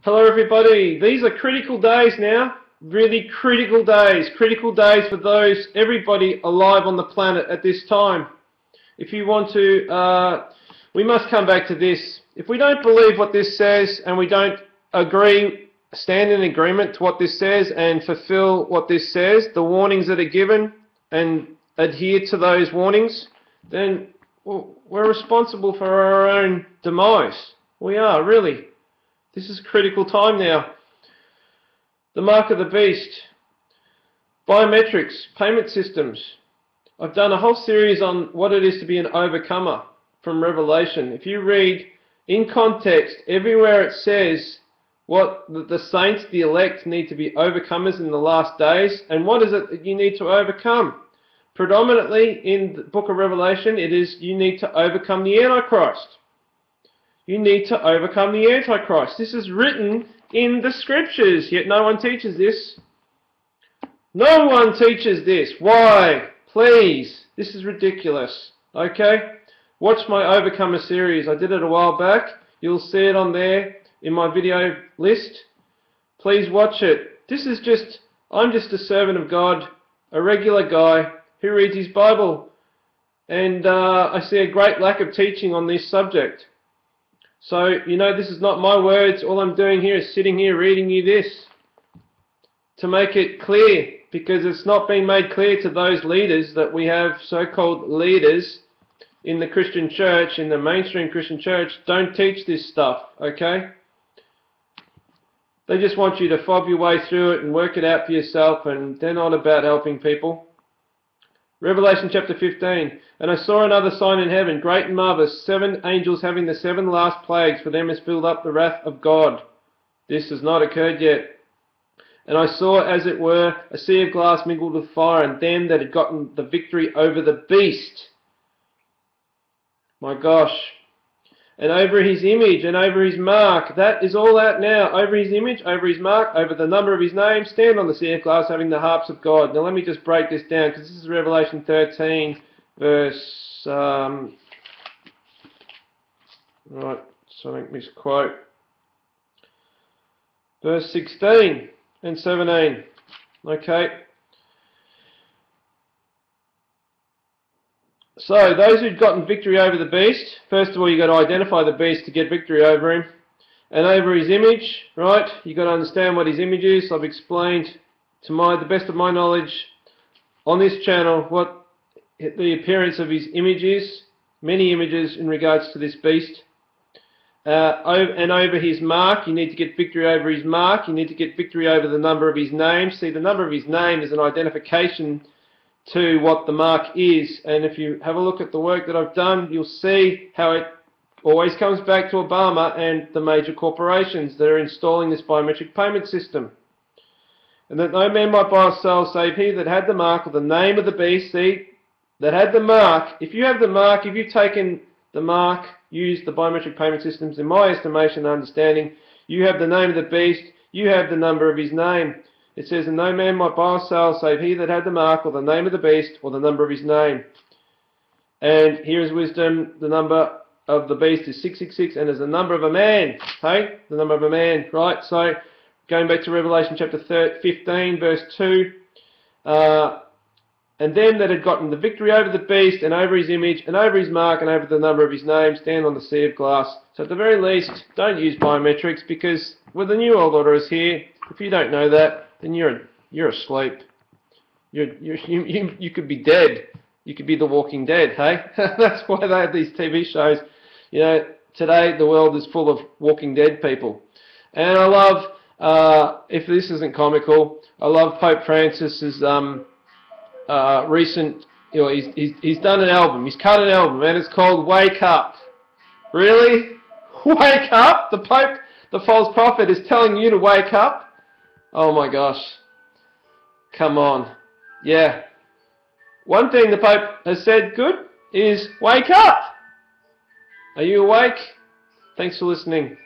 Hello everybody, these are critical days now, really critical days for those, everybody alive on the planet at this time. If you want to, we must come back to this. If we don't believe what this says and we don't agree, stand in agreement to what this says and fulfill what this says, the warnings that are given, and adhere to those warnings, then we're responsible for our own demise. We are, really. This is a critical time now. The mark of the beast, biometrics, payment systems. I've done a whole series on what it is to be an overcomer from Revelation. If you read in context, everywhere it says what the saints, the elect, need to be overcomers in the last days, and what is it that you need to overcome? Predominantly in the book of Revelation, it is you need to overcome the Antichrist. You need to overcome the Antichrist. This is written in the scriptures, yet no one teaches this. No one teaches this. Why? Please. This is ridiculous. Okay? Watch my Overcomer series. I did it a while back. You'll see it on there in my video list. Please watch it. This is just, I'm just a servant of God, a regular guy who reads his Bible. And I see a great lack of teaching on this subject. So, you know, this is not my words. All I'm doing here is sitting here reading you this to make it clear, because it's not been made clear to those leaders that we have, so-called leaders in the Christian church, in the mainstream Christian church, don't teach this stuff, okay? They just want you to fob your way through it and work it out for yourself, and they're not about helping people. Revelation chapter 15, and I saw another sign in heaven, great and marvellous, 7 angels having the 7 last plagues, for them is filled up the wrath of God. This has not occurred yet. And I saw, as it were, a sea of glass mingled with fire, and them that had gotten the victory over the beast. My gosh. And over his image and over his mark. That is all out now. Over his image, over his mark, over the number of his name, stand on the sea of glass having the harps of God. Now let me just break this down, because this is Revelation 13, verse... right, something misquote. Verse 16 and 17. Okay. So, those who'd gotten victory over the beast, first of all you've got to identify the beast to get victory over him. And over his image, right, you've got to understand what his image is. I've explained to the best of my knowledge on this channel what the appearance of his image is. Many images in regards to this beast. And over his mark, you need to get victory over his mark. You need to get victory over the number of his name. See, the number of his name is an identification to what the mark is, and if you have a look at the work that I've done, you'll see how it always comes back to Obama and the major corporations that are installing this biometric payment system. And that no man might buy or sell save he that had the mark or the name of the beast. See, that had the mark. If you have the mark, if you've taken the mark, used the biometric payment systems, in my estimation and understanding, you have the name of the beast, you have the number of his name. It says, and no man might buy or sell save he that had the mark or the name of the beast or the number of his name. And here is wisdom, the number of the beast is 666, and is the number of a man. Hey, the number of a man, right? So, going back to Revelation chapter 15, verse 2, and them that had gotten the victory over the beast and over his image and over his mark and over the number of his name stand on the sea of glass. So at the very least, don't use biometrics, because when the new world order is here, if you don't know that, then you're asleep. You could be dead. You could be the Walking Dead, hey? That's why they have these TV shows. You know, today the world is full of Walking Dead people. And I love, if this isn't comical, I love Pope Francis's recent, you know, he's done an album. He's cut an album, and it's called Wake Up. Really? Wake up? The Pope, the false prophet, is telling you to wake up? Oh my gosh. Come on. Yeah. One thing the Pope has said good is wake up. Are you awake? Thanks for listening.